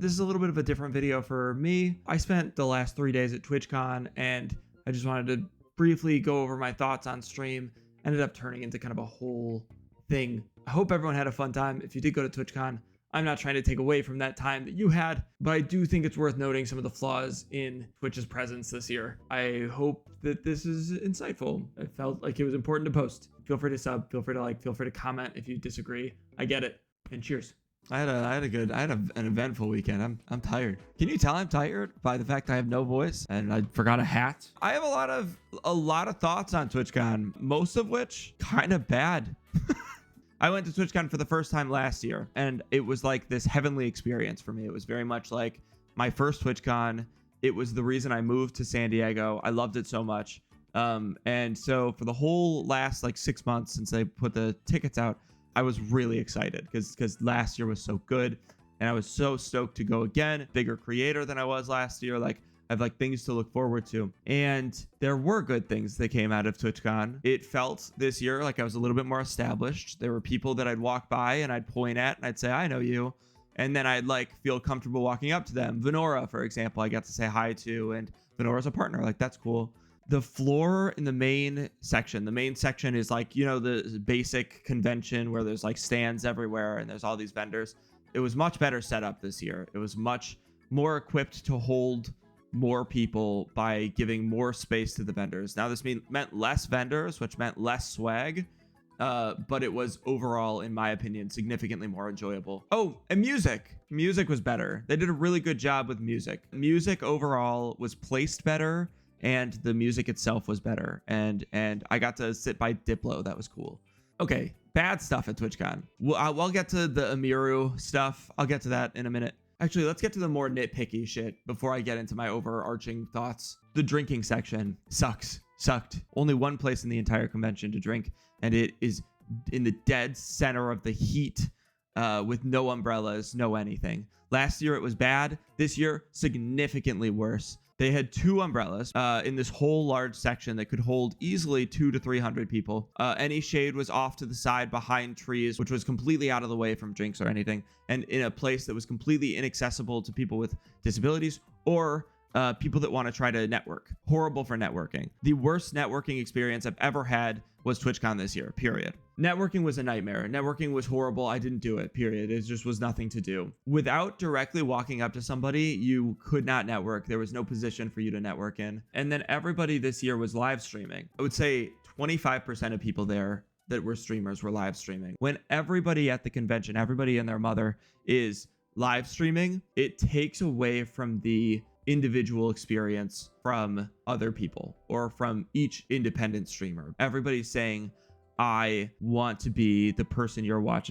This is a little bit of a different video for me. I spent the last 3 days at TwitchCon and I just wanted to briefly go over my thoughts on stream. Ended up turning into kind of a whole thing. I hope everyone had a fun time. If you did go to TwitchCon, I'm not trying to take away from that time that you had, but I do think it's worth noting some of the flaws in Twitch's presence this year. I hope that this is insightful. I felt like it was important to post. Feel free to sub, feel free to like, feel free to comment if you disagree. I get it. And cheers. I had an eventful weekend. I'm tired. Can you tell I'm tired by the fact I have no voice and I forgot a hat? I have a lot of thoughts on TwitchCon, most of which kind of bad. I went to TwitchCon for the first time last year, and it was like this heavenly experience for me. It was very much like my first TwitchCon. It was the reason I moved to San Diego. I loved it so much. And so for the whole last like 6 months since they put the tickets out, I was really excited because last year was so good, and I was so stoked to go again. Bigger creator than I was last year. Like, I have like things to look forward to. And there were good things that came out of TwitchCon. It felt this year like I was a little bit more established. There were people that I'd walk by and I'd point at and I'd say, I know you. And then I'd like feel comfortable walking up to them. Venora, for example, I got to say hi to, and Venora's a partner. Like, that's cool. The floor in the main section is like, you know, the basic convention where there's like stands everywhere and there's all these vendors. It was much better set up this year. It was much more equipped to hold more people by giving more space to the vendors. Now this meant less vendors, which meant less swag, but it was overall, in my opinion, significantly more enjoyable. Oh, and music was better. They did a really good job with music overall was placed better, and the music itself was better, and I got to sit by Diplo. That was cool. Okay, bad stuff at TwitchCon. I'll get to the Emiru stuff. I'll get to that in a minute. Actually, let's get to the more nitpicky shit before I get into my overarching thoughts. The drinking section sucked. Only one place in the entire convention to drink, and it is in the dead center of the heat, with no umbrellas, no anything. Last year it was bad. This year, significantly worse. They had 2 umbrellas in this whole large section that could hold easily 200 to 300 people. Any shade was off to the side behind trees, which was completely out of the way from drinks or anything, and in a place that was completely inaccessible to people with disabilities or people that want to try to network. Horrible for networking. The worst networking experience I've ever had was TwitchCon this year, period. Networking was a nightmare. Networking was horrible. I didn't do it, period. It just was nothing to do. Without directly walking up to somebody, you could not network. There was no position for you to network in. And then everybody this year was live streaming. I would say 25% of people there that were streamers were live streaming. When everybody at the convention, everybody and their mother is live streaming, it takes away from the individual experience from other people or from each independent streamer. Everybody's saying, I want to be the person you're watch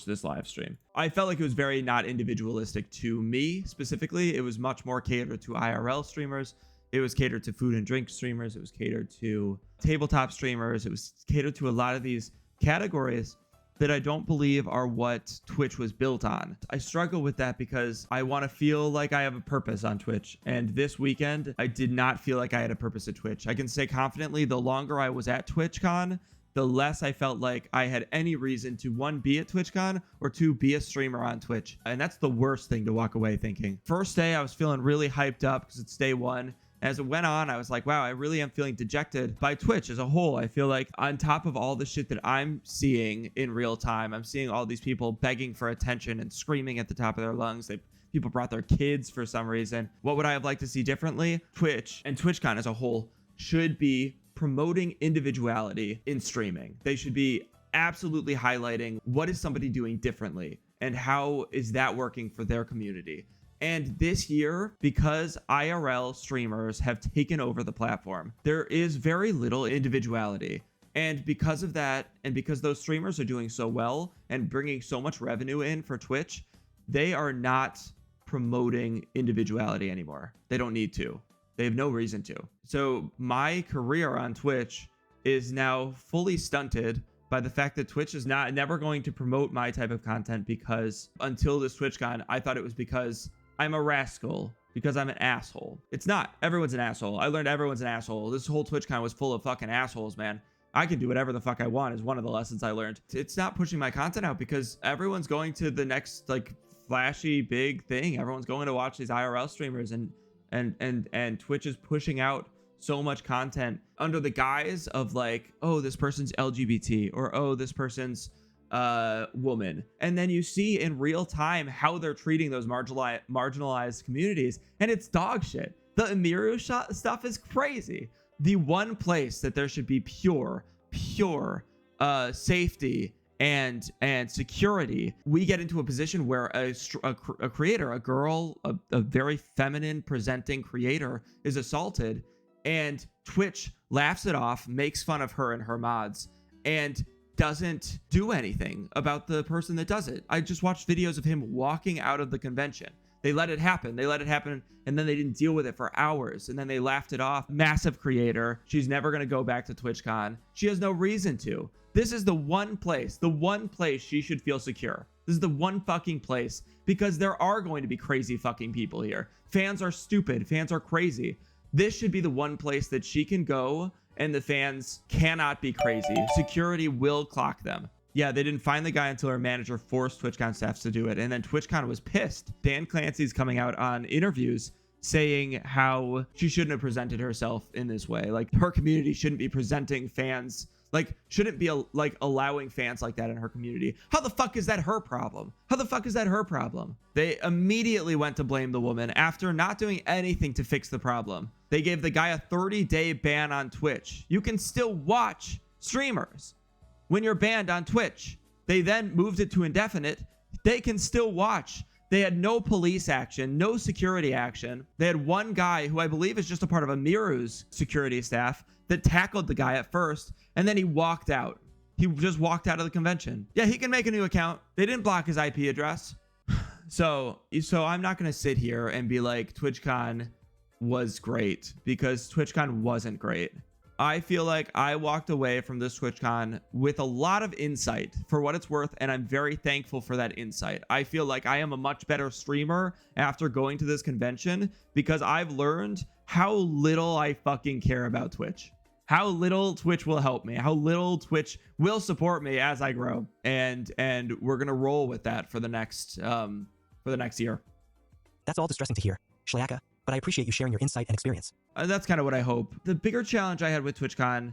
this live stream. I felt like it was very not individualistic to me specifically. It was much more catered to IRL streamers. It was catered to food and drink streamers. It was catered to tabletop streamers. It was catered to a lot of these categories that I don't believe are what Twitch was built on. I struggle with that because I want to feel like I have a purpose on Twitch. And this weekend, I did not feel like I had a purpose at Twitch. I can say confidently, the longer I was at TwitchCon, the less I felt like I had any reason to, 1, be at TwitchCon, or 2, be a streamer on Twitch. And that's the worst thing to walk away thinking. First day, I was feeling really hyped up because it's day 1. As it went on, I was like, wow, I really am feeling dejected by Twitch as a whole. I feel like on top of all the shit that I'm seeing in real time, I'm seeing all these people begging for attention and screaming at the top of their lungs. People brought their kids for some reason. What would I have liked to see differently? Twitch and TwitchCon as a whole should be promoting individuality in streaming. They should be absolutely highlighting what is somebody doing differently and how is that working for their community. And this year, because IRL streamers have taken over the platform, there is very little individuality. And because of that, and because those streamers are doing so well and bringing so much revenue in for Twitch, they are not promoting individuality anymore. They don't need to. They have no reason to. So my career on Twitch is now fully stunted by the fact that Twitch is never going to promote my type of content, because until this TwitchCon, I thought it was because I'm a rascal, because I'm an asshole. It's not. Everyone's an asshole. I learned everyone's an asshole. This whole TwitchCon was full of fucking assholes, man. I can do whatever the fuck I want is one of the lessons I learned. It's not pushing my content out because everyone's going to the next like flashy big thing. Everyone's going to watch these IRL streamers, and Twitch is pushing out so much content under the guise of like, oh, this person's LGBT, or oh, this person's woman. And then you see in real time how they're treating those marginalized communities, and it's dog shit. The Emiru stuff is crazy. The one place that there should be pure safety and security, we get into a position where a creator, a girl, a very feminine presenting creator is assaulted, and Twitch laughs it off, makes fun of her and her mods, and doesn't do anything about the person that does it. I just watched videos of him walking out of the convention. They let it happen. And then they didn't deal with it for hours. And then they laughed it off. Massive creator. She's never going to go back to TwitchCon. She has no reason to. This is the one place she should feel secure. This is the one fucking place, because there are going to be crazy fucking people here. Fans are stupid. Fans are crazy. This should be the one place that she can go and the fans cannot be crazy. Security will clock them. Yeah, they didn't find the guy until her manager forced TwitchCon staff to do it. And then TwitchCon was pissed. Dan Clancy's coming out on interviews saying how she shouldn't have presented herself in this way. Like, her community shouldn't be presenting fans, like, shouldn't be like allowing fans like that in her community. How the fuck is that her problem? How the fuck is that her problem? They immediately went to blame the woman after not doing anything to fix the problem. They gave the guy a 30-day ban on Twitch. You can still watch streamers when you're banned on Twitch. They then moved it to indefinite. They can still watch. They had no police action, no security action. They had one guy who I believe is just a part of Emiru's security staff that tackled the guy at first, and then he walked out. He just walked out of the convention. Yeah, he can make a new account. They didn't block his IP address. So I'm not going to sit here and be like TwitchCon was great, because TwitchCon wasn't great. I feel like I walked away from this TwitchCon with a lot of insight, for what it's worth, and I'm very thankful for that insight. I feel like I am a much better streamer after going to this convention, because I've learned how little I fucking care about Twitch. How little Twitch will help me, how little Twitch will support me as I grow. And we're gonna roll with that for the next year. That's all distressing to hear, Shlayaka, but I appreciate you sharing your insight and experience. That's kind of what I hope. The bigger challenge I had with TwitchCon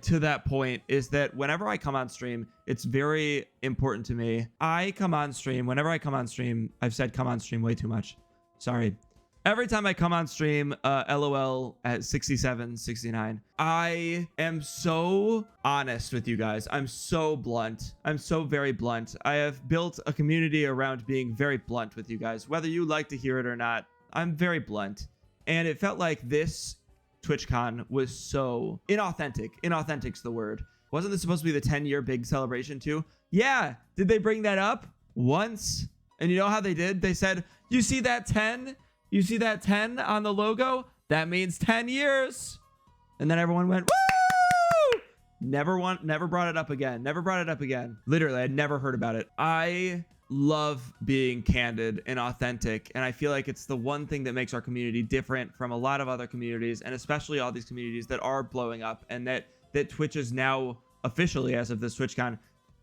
to that point is that whenever I come on stream, it's very important to me. Whenever I come on stream, I've said come on stream way too much. Sorry. Every time I come on stream, LOL at 67, 69, I am so honest with you guys. I'm so blunt. I'm so very blunt. I have built a community around being very blunt with you guys. Whether you like to hear it or not, I'm very blunt. And it felt like this TwitchCon was so inauthentic. Inauthentic's the word. Wasn't this supposed to be the 10-year big celebration too? Yeah. Did they bring that up? Once. And you know how they did? They said, you see that 10? You see that 10 on the logo? That means 10 years. And then everyone went, woo! Never brought it up again. Never brought it up again. Literally, I'd never heard about it. I love being candid and authentic, and I feel like it's the one thing that makes our community different from a lot of other communities, and especially all these communities that are blowing up, and that Twitch is now officially, as of this TwitchCon,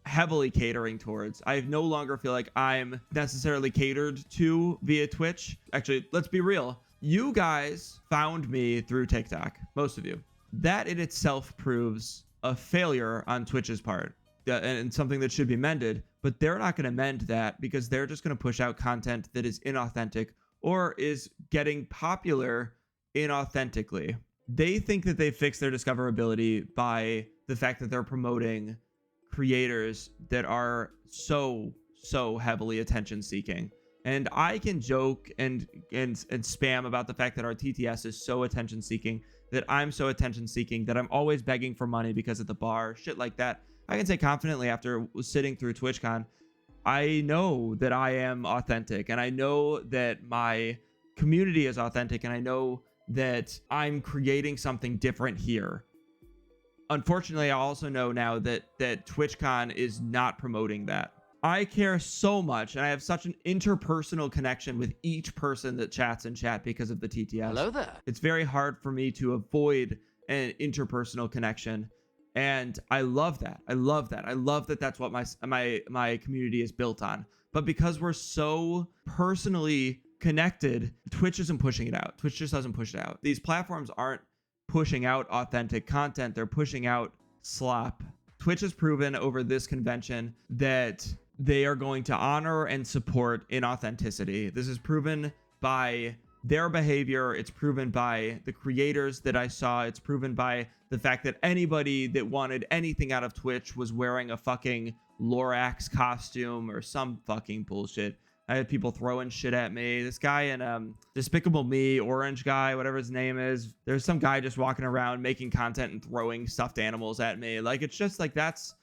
heavily catering towards. I no longer feel like I'm necessarily catered to via Twitch. Actually, let's be real. You guys found me through TikTok, most of you. That in itself proves a failure on Twitch's part, and something that should be mended, but they're not going to mend that, because they're just going to push out content that is inauthentic or is getting popular inauthentically. They think that they fixed their discoverability by the fact that they're promoting creators that are so heavily attention seeking. And I can joke and spam about the fact that our TTS is so attention seeking, that I'm so attention seeking, that I'm always begging for money because at the bar, shit like that. I can say confidently, after sitting through TwitchCon, I know that I am authentic, and I know that my community is authentic, and I know that I'm creating something different here. Unfortunately, I also know now that TwitchCon is not promoting that. I care so much, and I have such an interpersonal connection with each person that chats in chat because of the TTS. Hello there. It's very hard for me to avoid an interpersonal connection, and I love that. I love that. I love that that's what my community is built on. But because we're so personally connected, Twitch isn't pushing it out. Twitch just doesn't push it out. These platforms aren't pushing out authentic content. They're pushing out slop. Twitch has proven over this convention that they are going to honor and support inauthenticity. This is proven by their behavior. It's proven by the creators that I saw. It's proven by the fact that anybody that wanted anything out of Twitch was wearing a fucking Lorax costume or some fucking bullshit. I had people throwing shit at me. This guy in Despicable Me, Orange guy, whatever his name is. There's some guy just walking around making content and throwing stuffed animals at me. Like, it's just like that's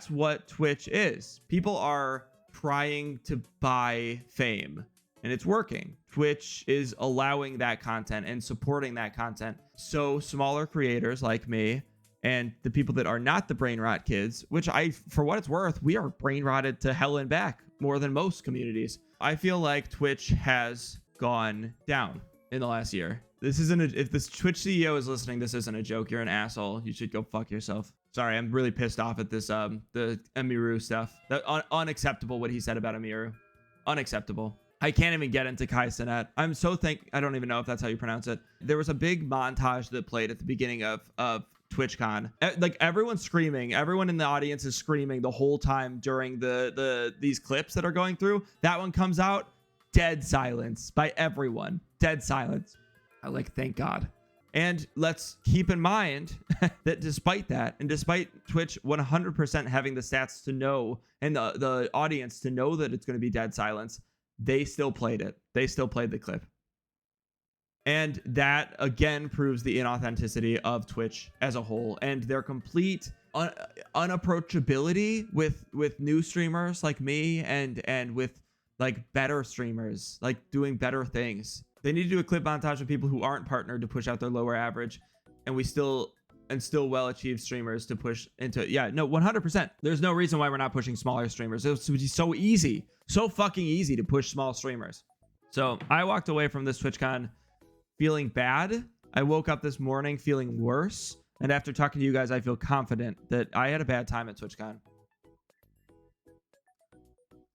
what Twitch is. People are trying to buy fame, and it's working. Twitch is allowing that content and supporting that content. So smaller creators like me and the people that are not the brain rot kids, which for what it's worth, we are brain rotted to hell and back more than most communities. I feel like Twitch has gone down in the last year. This isn't if this Twitch CEO is listening, this isn't a joke. You're an asshole. You should go fuck yourself. Sorry, I'm really pissed off at this the Emiru stuff. Unacceptable what he said about Emiru. Unacceptable. I can't even get into Kai Cenat. I don't even know if that's how you pronounce it. There was a big montage that played at the beginning of TwitchCon. Like, everyone's screaming. Everyone in the audience is screaming the whole time during these clips that are going through. That one comes out, dead silence by everyone. Dead silence. I thank God. And let's keep in mind that despite that, and despite Twitch 100% having the stats to know, and the audience to know that it's going to be dead silence, they still played it. They still played the clip. And that, again, proves the inauthenticity of Twitch as a whole and their complete unapproachability with new streamers like me and with better streamers, doing better things. They need to do a clip montage of people who aren't partnered to push out their lower average, and still well-achieved streamers to push into, 100%. There's no reason why we're not pushing smaller streamers. It would be so easy, so fucking easy to push small streamers. So I walked away from this TwitchCon feeling bad. I woke up this morning feeling worse. And after talking to you guys, I feel confident that I had a bad time at TwitchCon.